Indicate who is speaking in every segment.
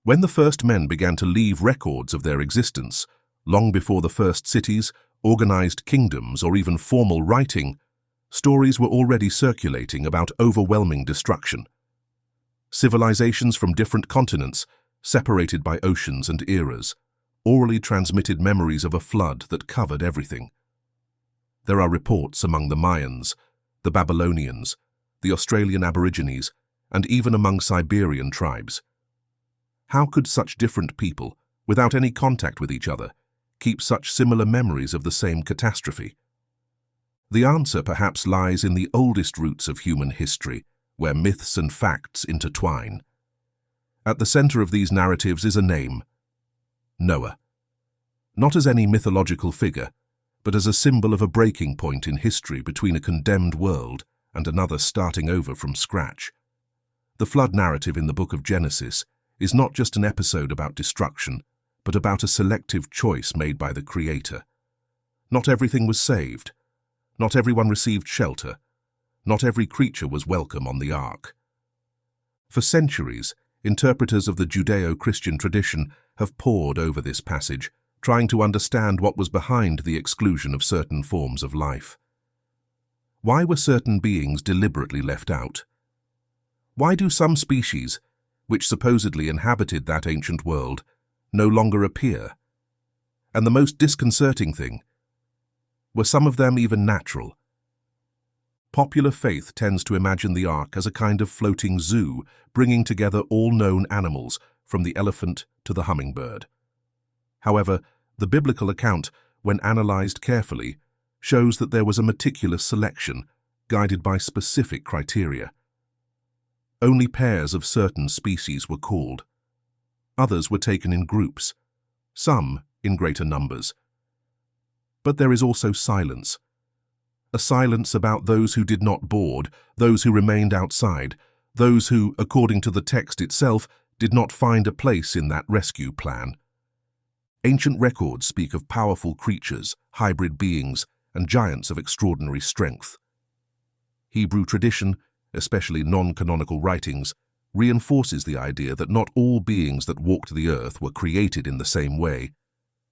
Speaker 1: When the first men began to leave records of their existence, long before the first cities, organized kingdoms, or even formal writing, stories were already circulating about overwhelming destruction. Civilizations from different continents, separated by oceans and eras, orally transmitted memories of a flood that covered everything. There are reports among the Mayans, the Babylonians, the Australian Aborigines, and even among Siberian tribes. How could such different people, without any contact with each other, keep such similar memories of the same catastrophe? The answer perhaps lies in the oldest roots of human history, where myths and facts intertwine. At the center of these narratives is a name: Noah. Not as any mythological figure, but as a symbol of a breaking point in history between a condemned world and another starting over from scratch. The flood narrative in the book of Genesis is not just an episode about destruction, but about a selective choice made by the Creator. Not everything was saved. Not everyone received shelter. Not every creature was welcome on the ark. For centuries, interpreters of the Judeo-Christian tradition have pored over this passage, trying to understand what was behind the exclusion of certain forms of life. Why were certain beings deliberately left out? Why do some species, which supposedly inhabited that ancient world, no longer appear? And the most disconcerting thing, were some of them even natural? Popular faith tends to imagine the ark as a kind of floating zoo, bringing together all known animals, from the elephant to the hummingbird. However, the biblical account, when analyzed carefully, shows that there was a meticulous selection, guided by specific criteria. Only pairs of certain species were called. Others were taken in groups, some in greater numbers. But there is also silence. A silence about those who did not board, those who remained outside, those who, according to the text itself, did not find a place in that rescue plan. Ancient records speak of powerful creatures, hybrid beings, and giants of extraordinary strength. Hebrew tradition, especially non-canonical writings, reinforces the idea that not all beings that walked the earth were created in the same way.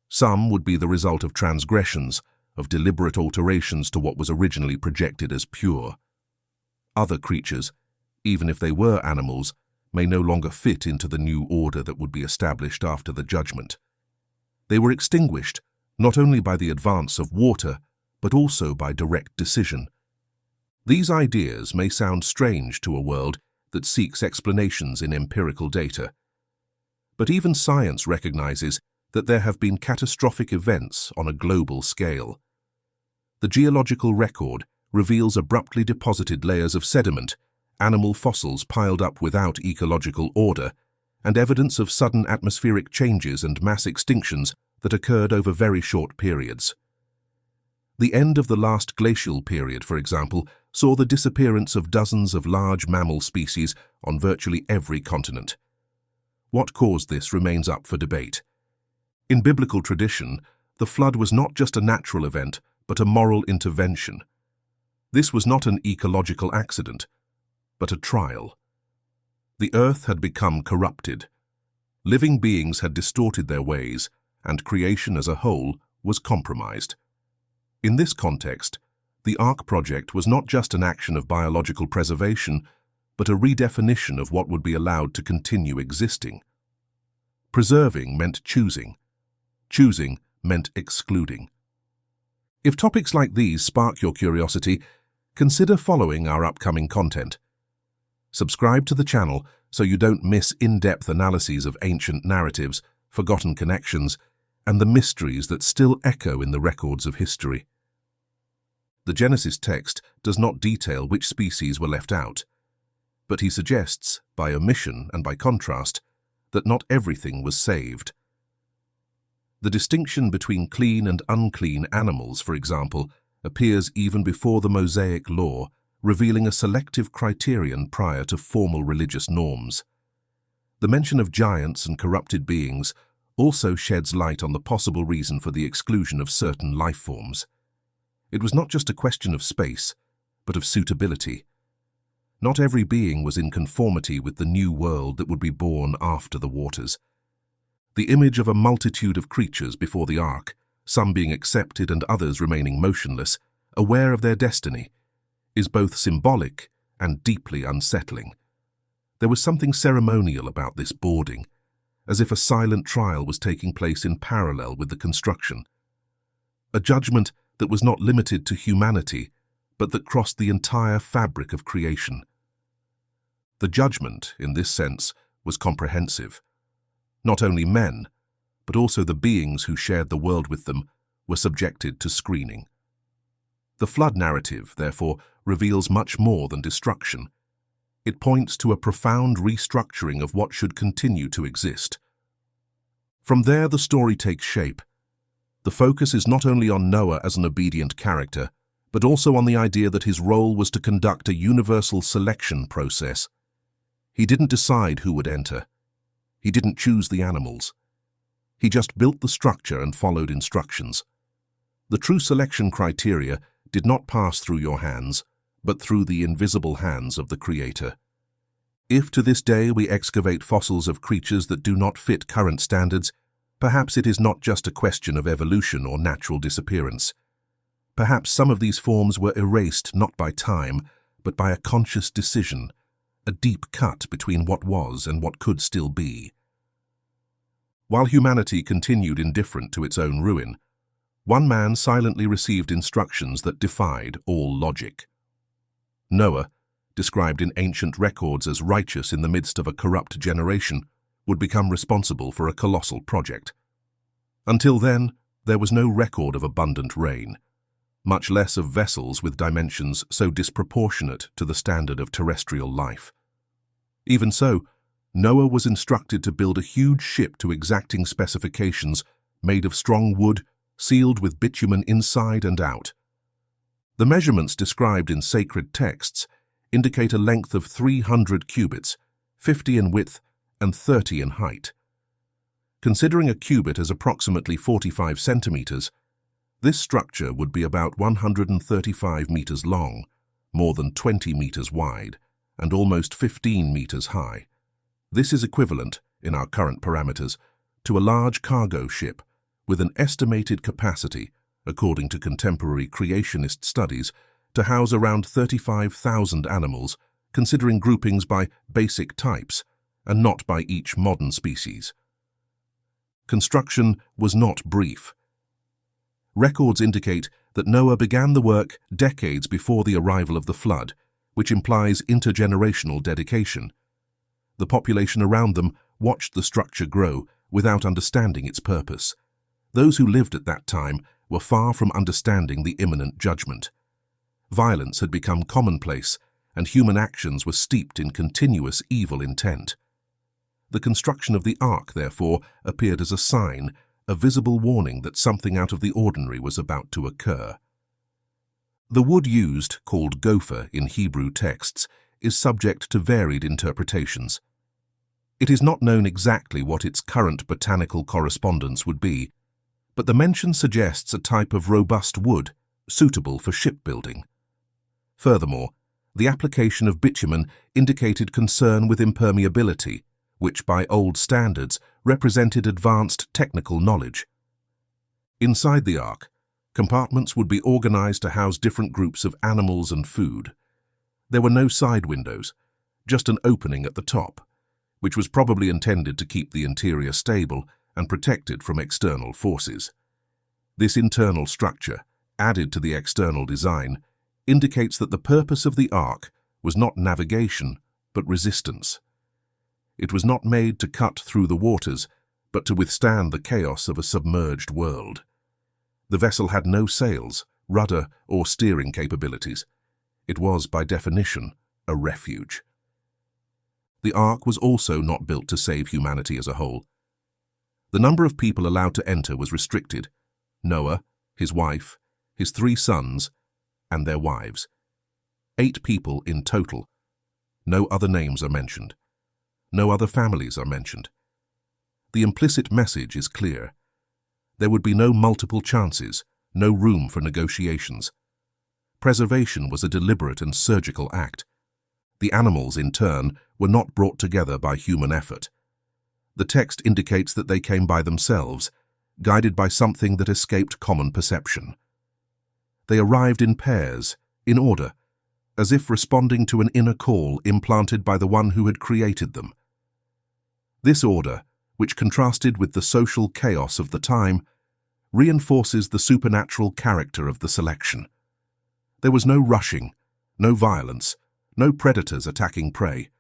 Speaker 1: Some would be the result of transgressions, of deliberate alterations to what was originally projected as pure. Other creatures, even if they were animals, may no longer fit into the new order that would be established after the judgment. They were extinguished not only by the advance of water, but also by direct decision. These ideas may sound strange to a world that seeks explanations in empirical data. But even science recognizes that there have been catastrophic events on a global scale. The geological record reveals abruptly deposited layers of sediment, animal fossils piled up without ecological order, and evidence of sudden atmospheric changes and mass extinctions that occurred over very short periods. The end of the last glacial period, for example, saw the disappearance of dozens of large mammal species on virtually every continent. What caused this remains up for debate. In biblical tradition, the flood was not just a natural event, but a moral intervention. This was not an ecological accident, but a trial. The earth had become corrupted. Living beings had distorted their ways, and creation as a whole was compromised. In this context, the Ark Project was not just an action of biological preservation, but a redefinition of what would be allowed to continue existing. Preserving meant choosing. Choosing meant excluding. If topics like these spark your curiosity, consider following our upcoming content. Subscribe to the channel so you don't miss in-depth analyses of ancient narratives, forgotten connections, and the mysteries that still echo in the records of history. The Genesis text does not detail which species were left out, but he suggests, by omission and by contrast, that not everything was saved. The distinction between clean and unclean animals, for example, appears even before the Mosaic Law, revealing a selective criterion prior to formal religious norms. The mention of giants and corrupted beings also sheds light on the possible reason for the exclusion of certain life forms. It was not just a question of space, but of suitability. Not every being was in conformity with the new world that would be born after the waters. The image of a multitude of creatures before the ark, some being accepted and others remaining motionless, aware of their destiny, is both symbolic and deeply unsettling. There was something ceremonial about this boarding, as if a silent trial was taking place in parallel with the construction. A judgment that was not limited to humanity, but that crossed the entire fabric of creation. The judgment, in this sense, was comprehensive. Not only men, but also the beings who shared the world with them, were subjected to screening. The flood narrative, therefore, reveals much more than destruction. It points to a profound restructuring of what should continue to exist. From there, the story takes shape. The focus is not only on Noah as an obedient character, but also on the idea that his role was to conduct a universal selection process. He didn't decide who would enter. He didn't choose the animals. He just built the structure and followed instructions. The true selection criteria did not pass through your hands, but through the invisible hands of the Creator. If to this day we excavate fossils of creatures that do not fit current standards, perhaps it is not just a question of evolution or natural disappearance. Perhaps some of these forms were erased not by time, but by a conscious decision, a deep cut between what was and what could still be. While humanity continued indifferent to its own ruin, one man silently received instructions that defied all logic. Noah, described in ancient records as righteous in the midst of a corrupt generation, would become responsible for a colossal project. Until then, there was no record of abundant rain, much less of vessels with dimensions so disproportionate to the standard of terrestrial life. Even so, Noah was instructed to build a huge ship to exacting specifications made of strong wood, sealed with bitumen inside and out. The measurements described in sacred texts indicate a length of 300 cubits, 50 in width and 30 in height. Considering a cubit as approximately 45 centimeters, this structure would be about 135 meters long, more than 20 meters wide, and almost 15 meters high. This is equivalent, in our current parameters, to a large cargo ship with an estimated capacity, according to contemporary creationist studies, to house around 35,000 animals, considering groupings by basic types and not by each modern species. Construction was not brief. Records indicate that Noah began the work decades before the arrival of the flood, which implies intergenerational dedication. The population around them watched the structure grow without understanding its purpose. Those who lived at that time were far from understanding the imminent judgment. Violence had become commonplace, and human actions were steeped in continuous evil intent. The construction of the ark, therefore, appeared as a sign, a visible warning that something out of the ordinary was about to occur. The wood used, called gopher in Hebrew texts, is subject to varied interpretations. It is not known exactly what its current botanical correspondence would be, but the mention suggests a type of robust wood suitable for shipbuilding. Furthermore, the application of bitumen indicated concern with impermeability, which by old standards represented advanced technical knowledge. Inside the ark, compartments would be organized to house different groups of animals and food. There were no side windows, just an opening at the top, which was probably intended to keep the interior stable and protected from external forces. This internal structure, added to the external design, indicates that the purpose of the ark was not navigation, but resistance. It was not made to cut through the waters, but to withstand the chaos of a submerged world. The vessel had no sails, rudder, or steering capabilities. It was, by definition, a refuge. The ark was also not built to save humanity as a whole. The number of people allowed to enter was restricted: Noah, his wife, his 3 sons, and their wives. 8 people in total. No other names are mentioned. No other families are mentioned. The implicit message is clear. There would be no multiple chances, no room for negotiations. Preservation was a deliberate and surgical act. The animals, in turn, were not brought together by human effort. The text indicates that they came by themselves, guided by something that escaped common perception. They arrived in pairs, in order, as if responding to an inner call implanted by the one who had created them. This order, which contrasted with the social chaos of the time, reinforces the supernatural character of the selection. There was no rushing, no violence, no predators attacking prey.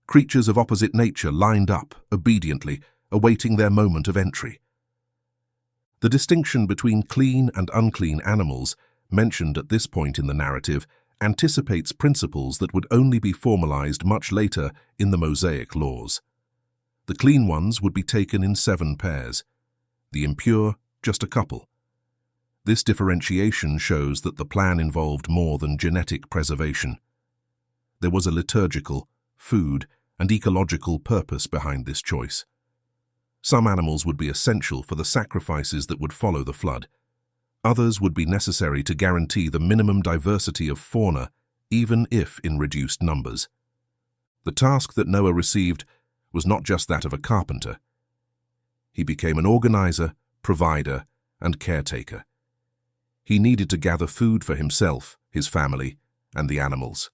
Speaker 1: Creatures of opposite nature lined up, obediently, awaiting their moment of entry. The distinction between clean and unclean animals, mentioned at this point in the narrative, anticipates principles that would only be formalized much later in the Mosaic laws. The clean ones would be taken in 7 pairs, the impure just a couple. This differentiation shows that the plan involved more than genetic preservation. There was a liturgical, food, and ecological purpose behind this choice. Some animals would be essential for the sacrifices that would follow the flood. Others would be necessary to guarantee the minimum diversity of fauna, even if in reduced numbers. The task that Noah received was not just that of a carpenter. He became an organizer, provider, and caretaker. He needed to gather food for himself, his family, and the animals.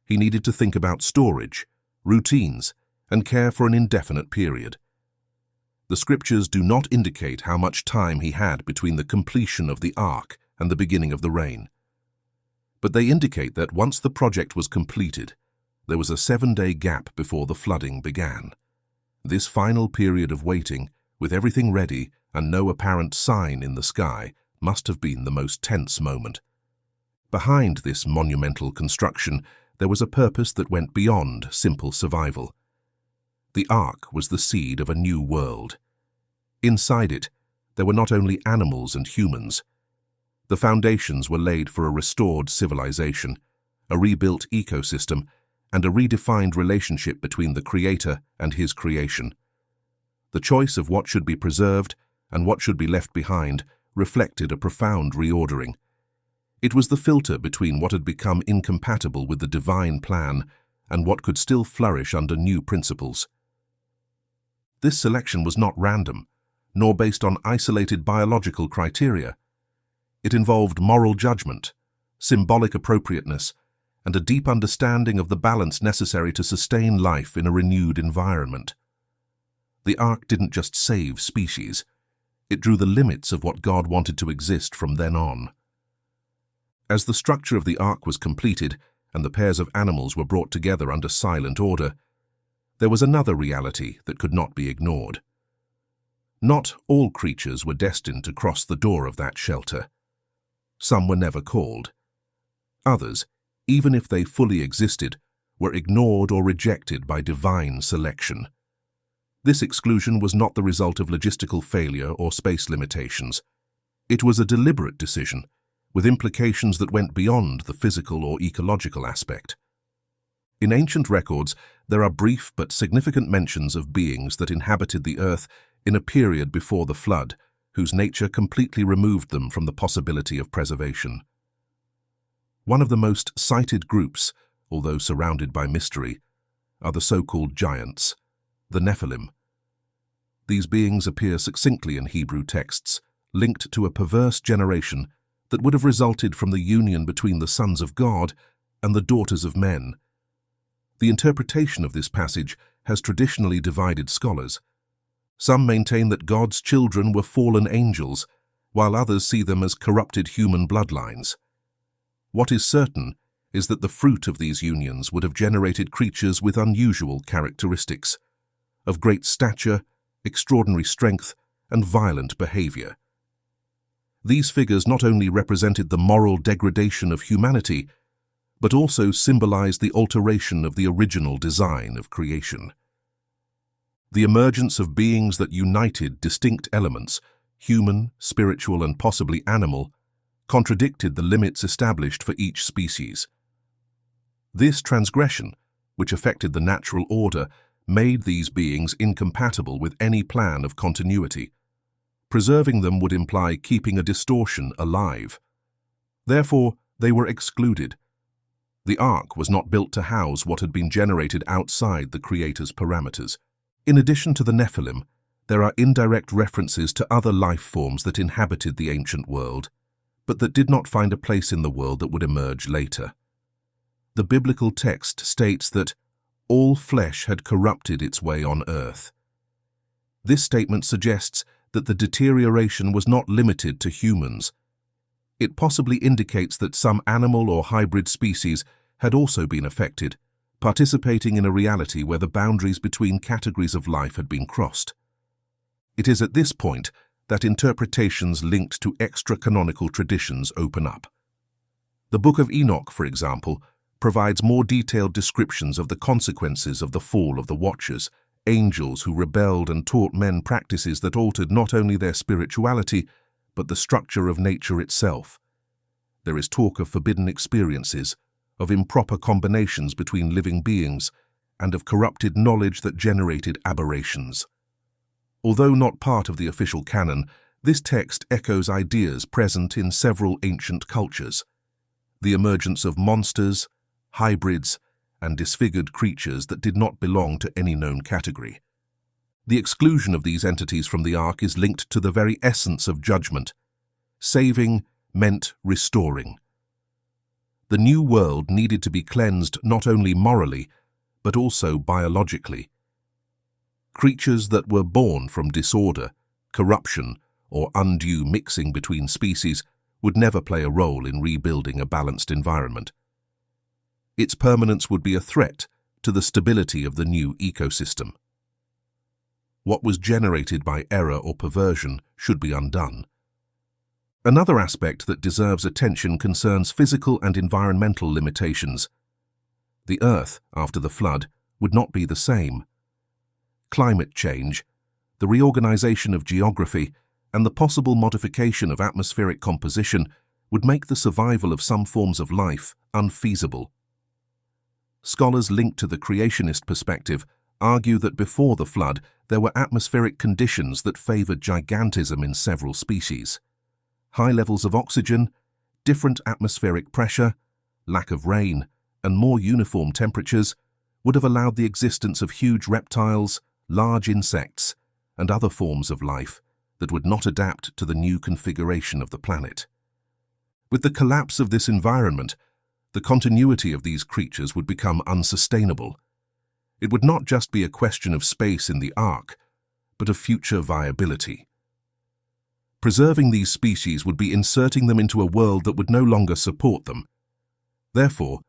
Speaker 1: He needed to think about storage, routines, and care for an indefinite period. The scriptures do not indicate how much time he had between the completion of the ark and the beginning of the rain. But they indicate that once the project was completed, there was a 7-day gap before the flooding began. This final period of waiting, with everything ready and no apparent sign in the sky, must have been the most tense moment. Behind this monumental construction, there was a purpose that went beyond simple survival. The ark was the seed of a new world. Inside it, there were not only animals and humans. The foundations were laid for a restored civilization, a rebuilt ecosystem, and a redefined relationship between the Creator and His creation. The choice of what should be preserved and what should be left behind reflected a profound reordering. It was the filter between what had become incompatible with the divine plan and what could still flourish under new principles. This selection was not random, nor based on isolated biological criteria. It involved moral judgment, symbolic appropriateness, and a deep understanding of the balance necessary to sustain life in a renewed environment. The ark didn't just save species, it drew the limits of what God wanted to exist from then on. As the structure of the ark was completed and the pairs of animals were brought together under silent order, there was another reality that could not be ignored. Not all creatures were destined to cross the door of that shelter. Some were never called. Others, even if they fully existed, were ignored or rejected by divine selection. This exclusion was not the result of logistical failure or space limitations. It was a deliberate decision, with implications that went beyond the physical or ecological aspect. In ancient records, there are brief but significant mentions of beings that inhabited the earth in a period before the flood, whose nature completely removed them from the possibility of preservation. One of the most cited groups, although surrounded by mystery, are the so-called giants, the Nephilim. These beings appear succinctly in Hebrew texts, linked to a perverse generation that would have resulted from the union between the sons of God and the daughters of men. The interpretation of this passage has traditionally divided scholars. Some maintain that God's children were fallen angels, while others see them as corrupted human bloodlines. What is certain is that the fruit of these unions would have generated creatures with unusual characteristics, of great stature, extraordinary strength, and violent behavior. These figures not only represented the moral degradation of humanity, but also symbolized the alteration of the original design of creation. The emergence of beings that united distinct elements, human, spiritual, and possibly animal, contradicted the limits established for each species. This transgression, which affected the natural order, made these beings incompatible with any plan of continuity. Preserving them would imply keeping a distortion alive. Therefore, they were excluded. The Ark was not built to house what had been generated outside the Creator's parameters. In addition to the Nephilim, there are indirect references to other life forms that inhabited the ancient world, but that did not find a place in the world that would emerge later. The biblical text states that all flesh had corrupted its way on earth. This statement suggests that the deterioration was not limited to humans. It possibly indicates that some animal or hybrid species had also been affected, participating in a reality where the boundaries between categories of life had been crossed. It is at this point that interpretations linked to extra-canonical traditions open up. The Book of Enoch, for example, provides more detailed descriptions of the consequences of the fall of the Watchers, angels who rebelled and taught men practices that altered not only their spirituality, but the structure of nature itself. There is talk of forbidden experiences, of improper combinations between living beings, and of corrupted knowledge that generated aberrations. Although not part of the official canon, this text echoes ideas present in several ancient cultures. The emergence of monsters, hybrids, and disfigured creatures that did not belong to any known category. The exclusion of these entities from the Ark is linked to the very essence of judgment. Saving meant restoring. The new world needed to be cleansed not only morally, but also biologically. Creatures that were born from disorder, corruption, or undue mixing between species would never play a role in rebuilding a balanced environment. Its permanence would be a threat to the stability of the new ecosystem. What was generated by error or perversion should be undone. Another aspect that deserves attention concerns physical and environmental limitations. The Earth, after the flood, would not be the same. Climate change, the reorganization of geography, and the possible modification of atmospheric composition would make the survival of some forms of life unfeasible. Scholars linked to the creationist perspective argue that before the flood there were atmospheric conditions that favored gigantism in several species. High levels of oxygen, different atmospheric pressure, lack of rain, and more uniform temperatures would have allowed the existence of huge reptiles, large insects, and other forms of life that would not adapt to the new configuration of the planet. With the collapse of this environment, the continuity of these creatures would become unsustainable. It would not just be a question of space in the Ark, but of future viability. Preserving these species would be inserting them into a world that would no longer support them. Therefore,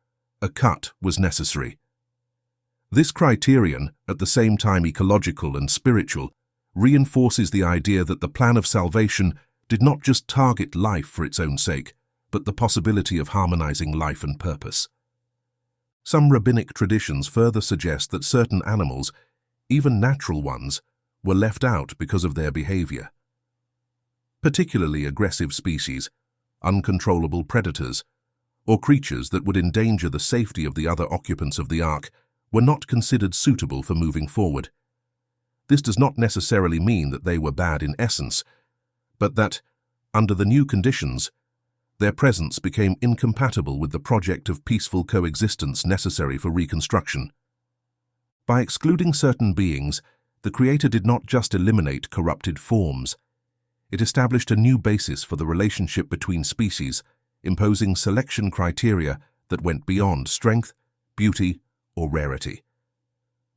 Speaker 1: a cut was necessary. This criterion, at the same time ecological and spiritual, reinforces the idea that the plan of salvation did not just target life for its own sake, but the possibility of harmonizing life and purpose. Some rabbinic traditions further suggest that certain animals, even natural ones, were left out because of their behavior. Particularly aggressive species, uncontrollable predators, or creatures that would endanger the safety of the other occupants of the Ark were not considered suitable for moving forward. This does not necessarily mean that they were bad in essence, but that, under the new conditions, their presence became incompatible with the project of peaceful coexistence necessary for reconstruction. By excluding certain beings, the Creator did not just eliminate corrupted forms. It established a new basis for the relationship between species, imposing selection criteria that went beyond strength, beauty, or rarity.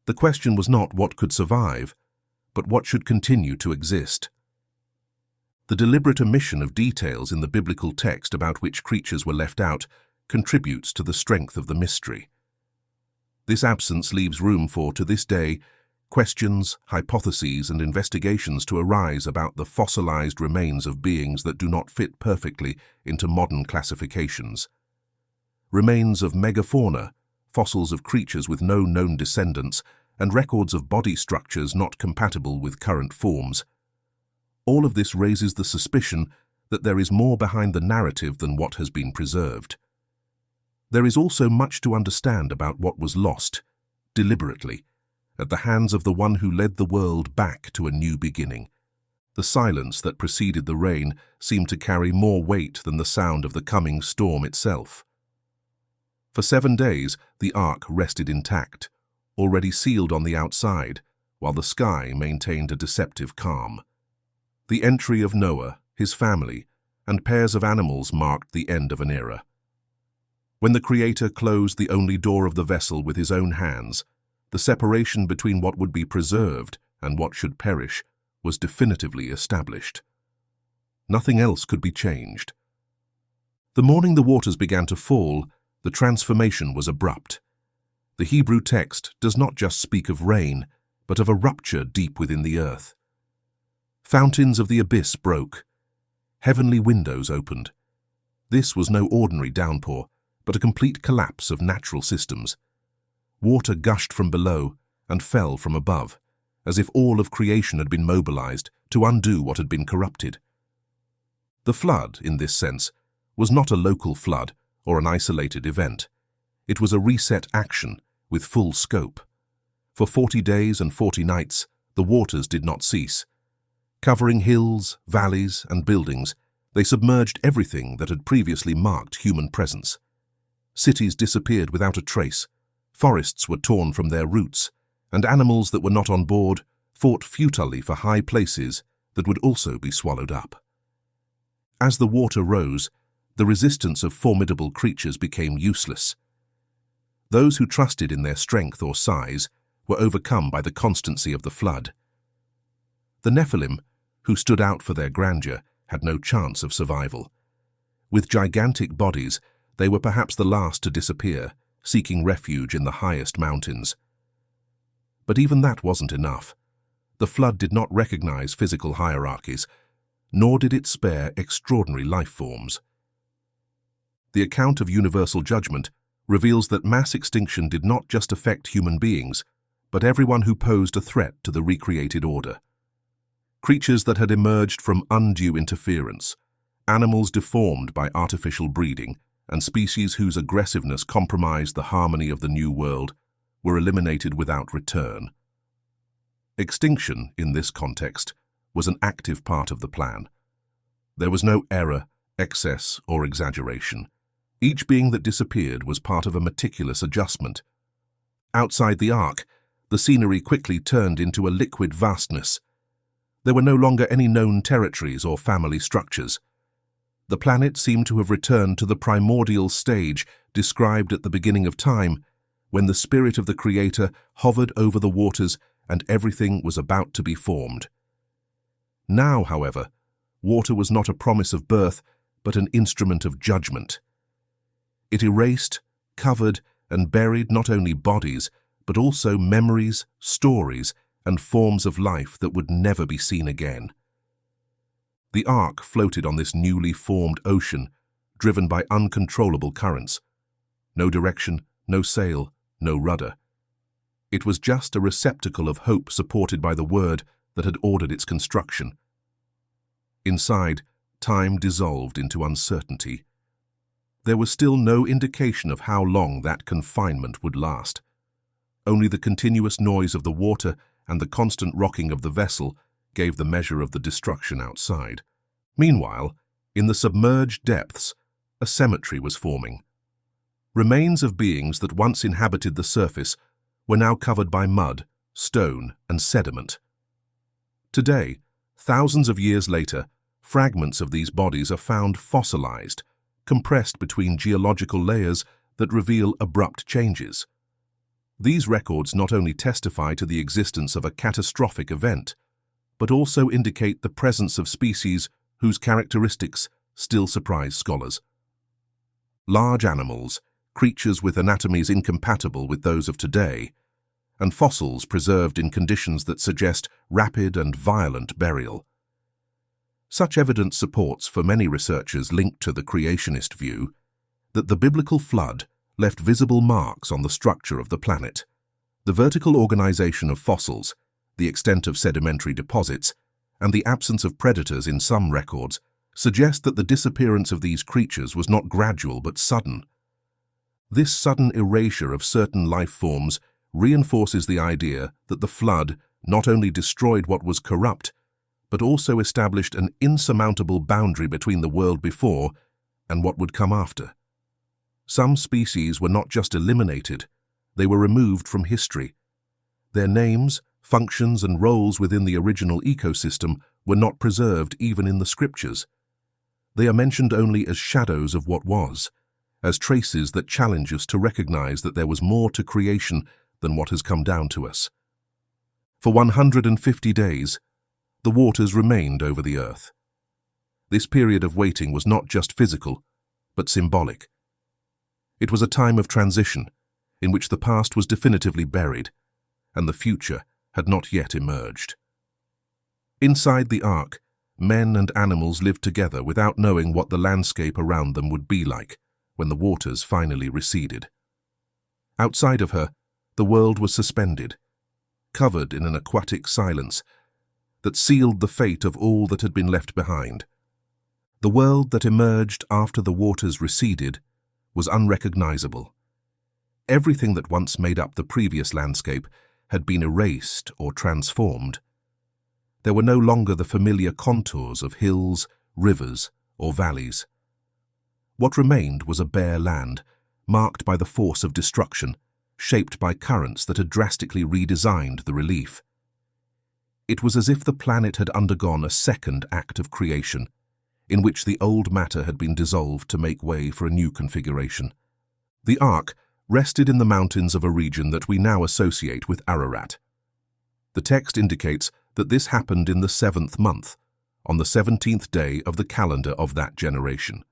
Speaker 1: The question was not what could survive, but what should continue to exist. The deliberate omission of details in the biblical text about which creatures were left out contributes to the strength of the mystery. This absence leaves room for, to this day, questions, hypotheses, and investigations to arise about the fossilized remains of beings that do not fit perfectly into modern classifications. Remains of megafauna, fossils of creatures with no known descendants, and records of body structures not compatible with current forms. All of this raises the suspicion that there is more behind the narrative than what has been preserved. There is also much to understand about what was lost, deliberately, at the hands of the one who led the world back to a new beginning. The silence that preceded the rain seemed to carry more weight than the sound of the coming storm itself. For 7 days, the ark rested intact, already sealed on the outside, while the sky maintained a deceptive calm. The entry of Noah, his family, and pairs of animals marked the end of an era. When the Creator closed the only door of the vessel with his own hands, the separation between what would be preserved and what should perish was definitively established. Nothing else could be changed. The morning the waters began to fall, the transformation was abrupt. The Hebrew text does not just speak of rain, but of a rupture deep within the earth. Fountains of the abyss broke. Heavenly windows opened. This was no ordinary downpour, but a complete collapse of natural systems. Water gushed from below and fell from above, as if all of creation had been mobilized to undo what had been corrupted. The flood, in this sense, was not a local flood or an isolated event. It was a reset action with full scope. For 40 days and 40 nights, the waters did not cease. Covering hills, valleys, and buildings, they submerged everything that had previously marked human presence. Cities disappeared without a trace, forests were torn from their roots, and animals that were not on board fought futilely for high places that would also be swallowed up. As the water rose, the resistance of formidable creatures became useless. Those who trusted in their strength or size were overcome by the constancy of the flood. The Nephilim, who stood out for their grandeur, had no chance of survival. With gigantic bodies, they were perhaps the last to disappear, seeking refuge in the highest mountains. But even that wasn't enough. The flood did not recognize physical hierarchies, nor did it spare extraordinary life forms. The account of universal judgment reveals that mass extinction did not just affect human beings, but everyone who posed a threat to the recreated order. Creatures that had emerged from undue interference, animals deformed by artificial breeding, and species whose aggressiveness compromised the harmony of the new world were eliminated without return. Extinction, in this context, was an active part of the plan. There was no error, excess, or exaggeration. Each being that disappeared was part of a meticulous adjustment. Outside the ark, the scenery quickly turned into a liquid vastness. There were no longer any known territories or family structures. The planet seemed to have returned to the primordial stage described at the beginning of time, when the spirit of the Creator hovered over the waters and everything was about to be formed. Now, however, water was not a promise of birth, but an instrument of judgment. It erased, covered, and buried not only bodies, but also memories, stories, and forms of life that would never be seen again. The ark floated on this newly formed ocean, driven by uncontrollable currents. No direction, no sail, no rudder. It was just a receptacle of hope supported by the word that had ordered its construction. Inside, time dissolved into uncertainty. There was still no indication of how long that confinement would last. Only the continuous noise of the water and the constant rocking of the vessel gave the measure of the destruction outside. Meanwhile, in the submerged depths, a cemetery was forming. Remains of beings that once inhabited the surface were now covered by mud, stone, and sediment. Today, thousands of years later, fragments of these bodies are found fossilized, compressed between geological layers that reveal abrupt changes. These records not only testify to the existence of a catastrophic event, but also indicate the presence of species whose characteristics still surprise scholars. Large animals, creatures with anatomies incompatible with those of today, and fossils preserved in conditions that suggest rapid and violent burial. Such evidence supports, for many researchers linked to the creationist view, that the biblical flood left visible marks on the structure of the planet. The vertical organization of fossils, the extent of sedimentary deposits, and the absence of predators in some records suggest that the disappearance of these creatures was not gradual but sudden. This sudden erasure of certain life forms reinforces the idea that the flood not only destroyed what was corrupt, but also established an insurmountable boundary between the world before and what would come after. Some species were not just eliminated, they were removed from history. Their names, functions, and roles within the original ecosystem were not preserved even in the scriptures. They are mentioned only as shadows of what was, as traces that challenge us to recognize that there was more to creation than what has come down to us. For 150 days, the waters remained over the earth. This period of waiting was not just physical, but symbolic. It was a time of transition, in which the past was definitively buried, and the future had not yet emerged. Inside the ark, men and animals lived together without knowing what the landscape around them would be like when the waters finally receded. Outside of her, the world was suspended, covered in an aquatic silence that sealed the fate of all that had been left behind. The world that emerged after the waters receded was unrecognizable. Everything that once made up the previous landscape had been erased or transformed. There were no longer the familiar contours of hills, rivers, or valleys. What remained was a bare land, marked by the force of destruction, shaped by currents that had drastically redesigned the relief. It was as if the planet had undergone a second act of creation, in which the old matter had been dissolved to make way for a new configuration. The Ark rested in the mountains of a region that we now associate with Ararat. The text indicates that this happened in the 7th month, on the 17th day of the calendar of that generation.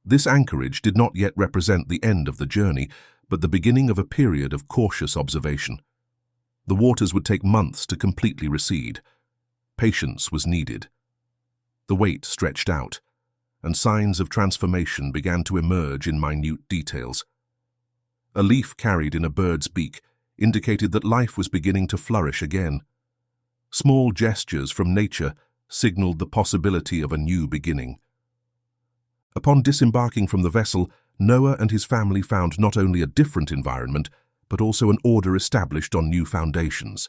Speaker 1: This anchorage did not yet represent the end of the journey, but the beginning of a period of cautious observation. The waters would take months to completely recede. Patience was needed. The wait stretched out, and signs of transformation began to emerge in minute details. A leaf carried in a bird's beak indicated that life was beginning to flourish again. Small gestures from nature signaled the possibility of a new beginning. Upon disembarking from the vessel, Noah and his family found not only a different environment, but also an order established on new foundations.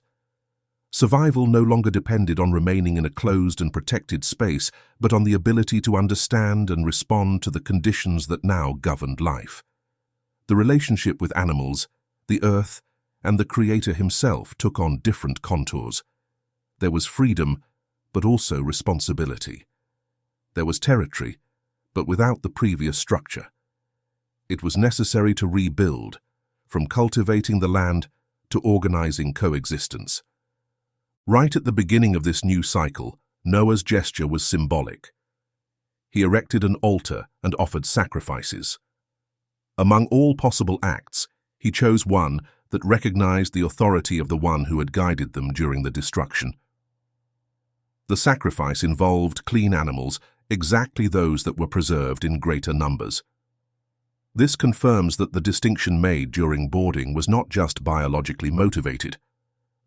Speaker 1: Survival no longer depended on remaining in a closed and protected space, but on the ability to understand and respond to the conditions that now governed life. The relationship with animals, the earth, and the Creator himself took on different contours. There was freedom, but also responsibility. There was territory, but without the previous structure. It was necessary to rebuild, from cultivating the land to organizing coexistence. Right at the beginning of this new cycle, Noah's gesture was symbolic. He erected an altar and offered sacrifices. Among all possible acts, he chose one that recognized the authority of the one who had guided them during the destruction. The sacrifice involved clean animals, exactly those that were preserved in greater numbers. This confirms that the distinction made during boarding was not just biologically motivated.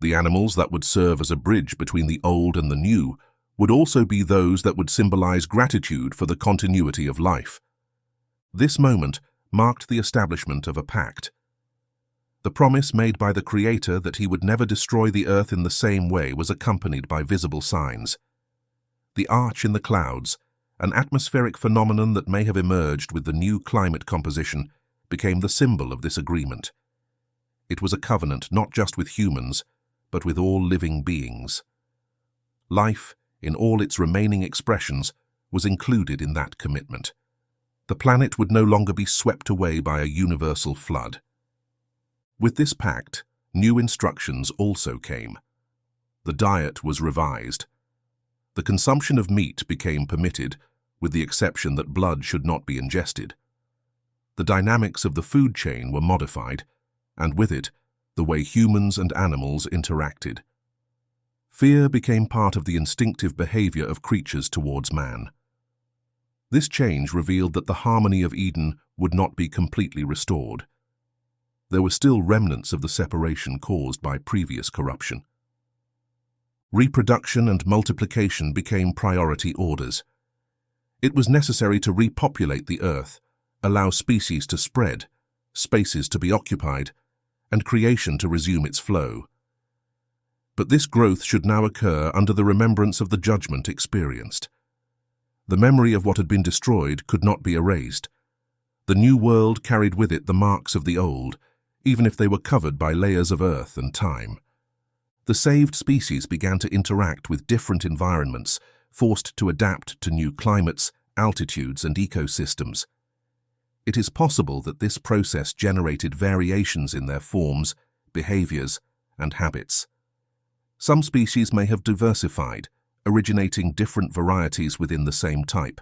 Speaker 1: The animals that would serve as a bridge between the old and the new would also be those that would symbolize gratitude for the continuity of life. This moment marked the establishment of a pact. The promise made by the Creator that he would never destroy the earth in the same way was accompanied by visible signs. The arch in the clouds, an atmospheric phenomenon that may have emerged with the new climate composition, became the symbol of this agreement. It was a covenant not just with humans, but with all living beings. Life, in all its remaining expressions, was included in that commitment. The planet would no longer be swept away by a universal flood. With this pact, new instructions also came. The diet was revised. The consumption of meat became permitted, with the exception that blood should not be ingested. The dynamics of the food chain were modified, and with it, the way humans and animals interacted. Fear became part of the instinctive behavior of creatures towards man. This change revealed that the harmony of Eden would not be completely restored. There were still remnants of the separation caused by previous corruption. Reproduction and multiplication became priority orders. It was necessary to repopulate the earth, allow species to spread, spaces to be occupied, and creation to resume its flow. But this growth should now occur under the remembrance of the judgment experienced. The memory of what had been destroyed could not be erased. The The new world carried with it the marks of the old, even if they were covered by layers of earth and time. The saved species began to interact with different environments, forced to adapt to new climates, altitudes, and ecosystems. It is possible that this process generated variations in their forms, behaviors, and habits. Some species may have diversified, originating different varieties within the same type.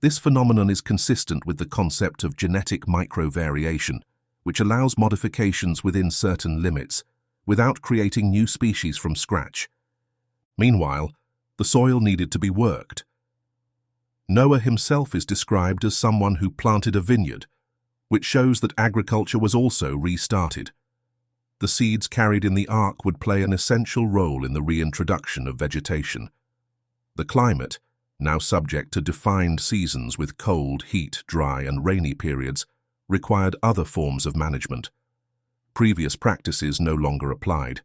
Speaker 1: This phenomenon is consistent with the concept of genetic microvariation, which allows modifications within certain limits, without creating new species from scratch. Meanwhile, the soil needed to be worked. Noah himself is described as someone who planted a vineyard, which shows that agriculture was also restarted. The seeds carried in the ark would play an essential role in the reintroduction of vegetation. The climate, now subject to defined seasons with cold, heat, dry, and rainy periods, required other forms of management. Previous practices no longer applied.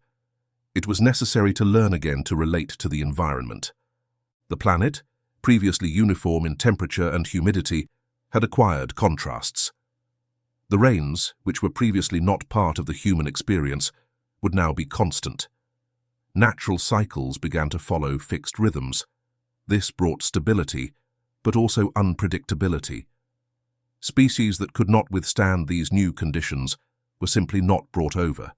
Speaker 1: It was necessary to learn again to relate to the environment. The planet, previously uniform in temperature and humidity, had acquired contrasts. The rains, which were previously not part of the human experience, would now be constant. Natural cycles began to follow fixed rhythms. This brought stability, but also unpredictability. Species that could not withstand these new conditions were simply not brought over.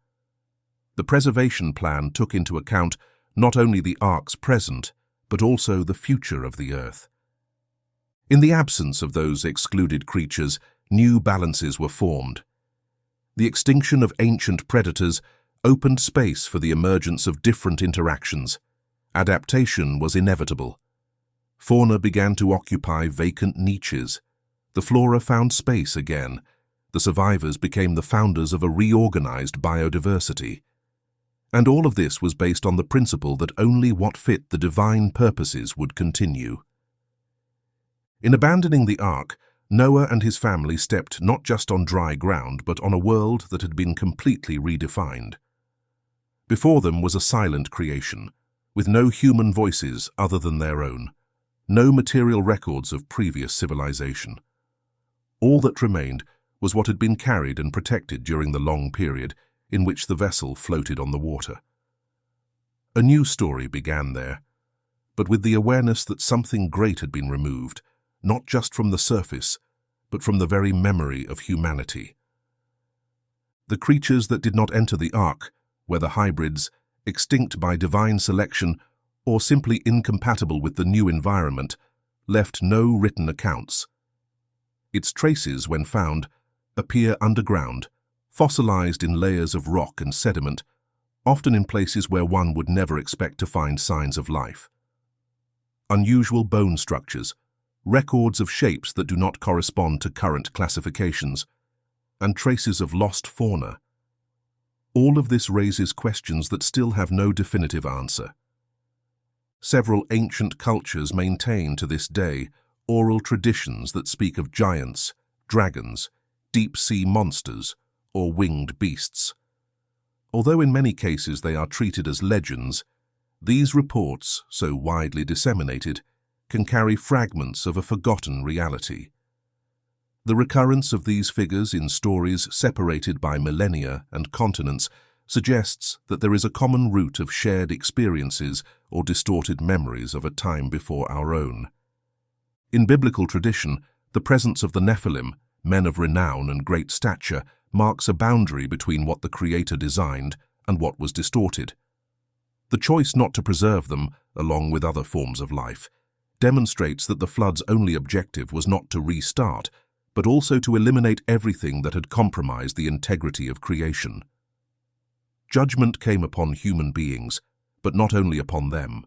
Speaker 1: The preservation plan took into account not only the ark's present, but also the future of the Earth. In the absence of those excluded creatures, new balances were formed. The extinction of ancient predators opened space for the emergence of different interactions. Adaptation was inevitable. Fauna began to occupy vacant niches. The flora found space again. The survivors became the founders of a reorganized biodiversity. And all of this was based on the principle that only what fit the divine purposes would continue. In abandoning the ark, Noah and his family stepped not just on dry ground, but on a world that had been completely redefined. Before them was a silent creation, with no human voices other than their own, no material records of previous civilization. All that remained was what had been carried and protected during the long period in which the vessel floated on the water. A new story began there, but with the awareness that something great had been removed, not just from the surface, but from the very memory of humanity. The creatures that did not enter the ark, whether hybrids, extinct by divine selection, or simply incompatible with the new environment, left no written accounts. Its traces, when found, appear underground, fossilized in layers of rock and sediment, often in places where one would never expect to find signs of life. Unusual bone structures, records of shapes that do not correspond to current classifications, and traces of lost fauna. All of this raises questions that still have no definitive answer. Several ancient cultures maintain to this day oral traditions that speak of giants, dragons, deep-sea monsters, or winged beasts. Although in many cases they are treated as legends, these reports, so widely disseminated, can carry fragments of a forgotten reality. The recurrence of these figures in stories separated by millennia and continents suggests that there is a common root of shared experiences or distorted memories of a time before our own. In biblical tradition, the presence of the Nephilim, men of renown and great stature, marks a boundary between what the Creator designed and what was distorted. The choice not to preserve them, along with other forms of life, demonstrates that the flood's only objective was not to restart, but also to eliminate everything that had compromised the integrity of creation. Judgment came upon human beings, but not only upon them.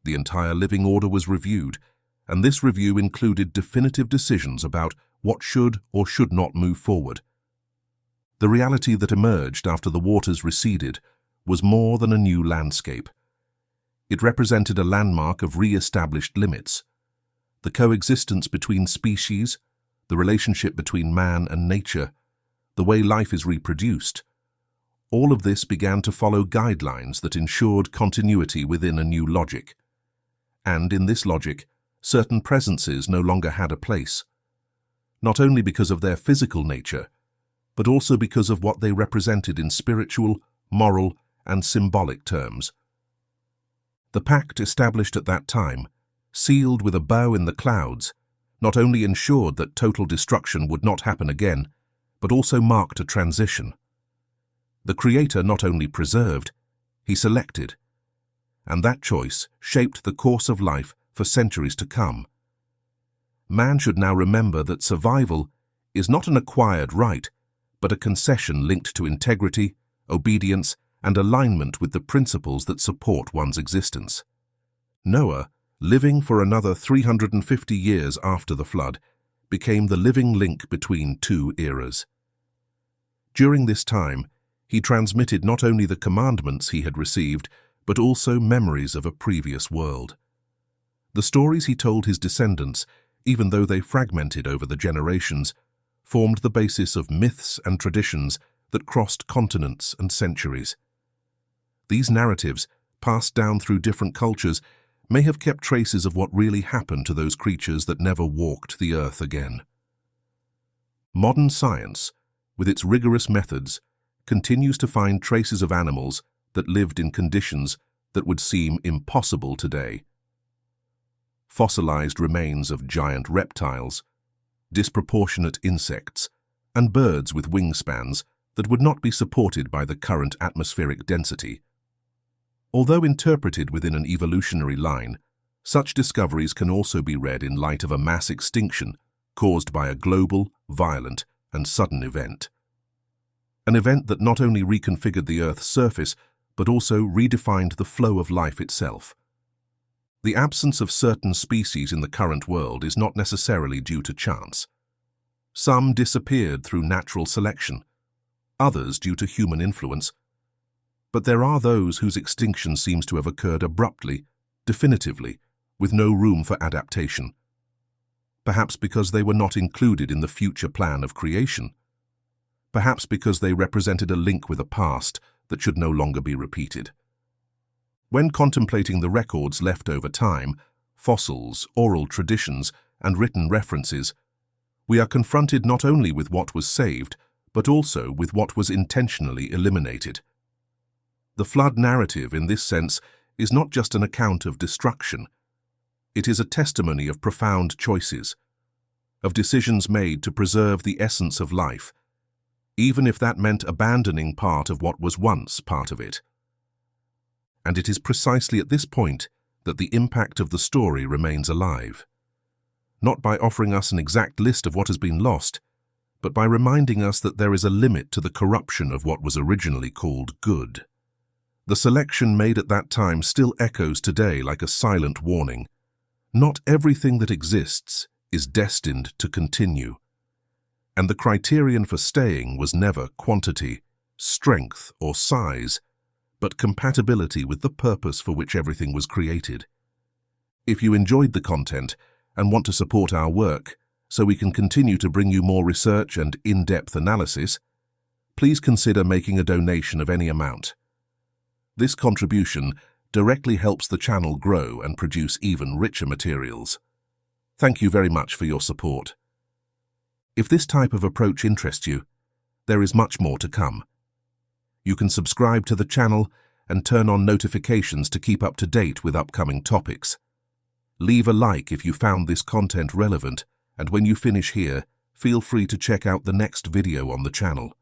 Speaker 1: The entire living order was reviewed, and this review included definitive decisions about what should or should not move forward. The reality that emerged after the waters receded was more than a new landscape. It represented a landmark of re-established limits. The coexistence between species, the relationship between man and nature, the way life is reproduced, all of this began to follow guidelines that ensured continuity within a new logic. And in this logic, certain presences no longer had a place. not only because of their physical nature, but also because of what they represented in spiritual, moral, and symbolic terms. The pact established at that time, sealed with a bow in the clouds, not only ensured that total destruction would not happen again, but also marked a transition. The Creator not only preserved, he selected, and that choice shaped the course of life for centuries to come. Man should now remember that survival is not an acquired right, but a concession linked to integrity, obedience, and alignment with the principles that support one's existence. Noah, living for another 350 years after the flood, became the living link between two eras. During this time, he transmitted not only the commandments he had received, but also memories of a previous world. The stories he told his descendants, even though they fragmented over the generations, formed the basis of myths and traditions that crossed continents and centuries. These narratives, passed down through different cultures, may have kept traces of what really happened to those creatures that never walked the earth again. Modern science, with its rigorous methods, continues to find traces of animals that lived in conditions that would seem impossible today. Fossilized remains of giant reptiles, disproportionate insects, and birds with wingspans that would not be supported by the current atmospheric density. Although interpreted within an evolutionary line, such discoveries can also be read in light of a mass extinction caused by a global, violent, and sudden event. An event that not only reconfigured the Earth's surface, but also redefined the flow of life itself. The absence of certain species in the current world is not necessarily due to chance. Some disappeared through natural selection, others due to human influence, but there are those whose extinction seems to have occurred abruptly, definitively, with no room for adaptation. Perhaps because they were not included in the future plan of creation. Perhaps because they represented a link with a past that should no longer be repeated. When contemplating the records left over time, fossils, oral traditions, and written references, we are confronted not only with what was saved, but also with what was intentionally eliminated. The flood narrative, in this sense, is not just an account of destruction. It is a testimony of profound choices, of decisions made to preserve the essence of life, even if that meant abandoning part of what was once part of it. And it is precisely at this point that the impact of the story remains alive. Not by offering us an exact list of what has been lost, but by reminding us that there is a limit to the corruption of what was originally called good. The selection made at that time still echoes today like a silent warning. Not everything that exists is destined to continue. And the criterion for staying was never quantity, strength, or size, but compatibility with the purpose for which everything was created. If you enjoyed the content and want to support our work so we can continue to bring you more research and in-depth analysis, please consider making a donation of any amount. This contribution directly helps the channel grow and produce even richer materials. Thank you very much for your support. If this type of approach interests you, there is much more to come. You can subscribe to the channel and turn on notifications to keep up to date with upcoming topics. Leave a like if you found this content relevant, and when you finish here, feel free to check out the next video on the channel.